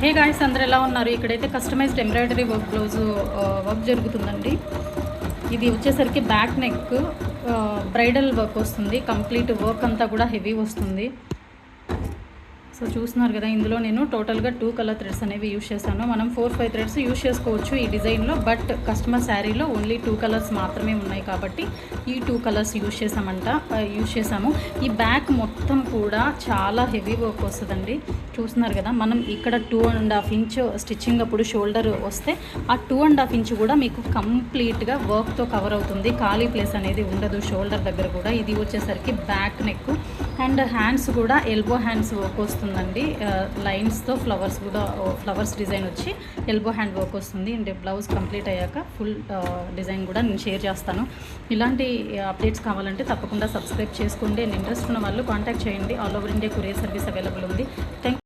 Hey guys, అందరూ ఎలా ఉన్నారు? ఇక్కడైతే కస్టమైజ్డ్ ఎంబ్రాయిడరీ బ్లౌజ్ వర్క్ జరుగుతుందండి. ఇది వచ్చేసరికి బ్యాక్ నెక్ బ్రైడల్ వర్క్ వస్తుంది. కంప్లీట్ వర్క్ అంతా కూడా హెవీ వస్తుంది. సో చూస్తున్నారు కదా, ఇందులో నేను టోటల్గా 2 కలర్ థ్రెడ్స్ అనేవి యూజ్ చేశాను. మనం 4-5 థ్రెడ్స్ యూజ్ చేసుకోవచ్చు ఈ డిజైన్లో, బట్ కస్టమర్ శారీలో ఓన్లీ 2 కలర్స్ మాత్రమే ఉన్నాయి కాబట్టి ఈ 2 కలర్స్ యూజ్ చేసాము. ఈ బ్యాక్ మొత్తం కూడా చాలా హెవీ వర్క్ వస్తుందండి. చూస్తున్నారు కదా, మనం ఇక్కడ 2.5 ఇంచ్ స్టిచ్చింగ్ అప్పుడు షోల్డర్ వస్తే ఆ 2.5 ఇంచ్ కూడా మీకు కంప్లీట్గా వర్క్తో కవర్ అవుతుంది. ఖాళీ ప్లేస్ అనేది ఉండదు షోల్డర్ దగ్గర కూడా. ఇది వచ్చేసరికి బ్యాక్ నెక్ అండ్ హ్యాండ్స్ కూడా ఎల్బో హ్యాండ్స్ వర్క్ వస్తుందండి. లైన్స్తో ఫ్లవర్స్ డిజైన్ వచ్చి ఎల్బో హ్యాండ్ వర్క్ వస్తుంది. అండ్ బ్లౌజ్ కంప్లీట్ అయ్యాక ఫుల్ డిజైన్ కూడా నేను షేర్ చేస్తాను. ఇలాంటి అప్డేట్స్ కావాలంటే తప్పకుండా సబ్స్క్రైబ్ చేసుకోండి. ఇంట్రెస్ట్ ఉన్న వాళ్ళు కాంటాక్ట్ చేయండి. All over India courier service available ఉంది. థ్యాంక్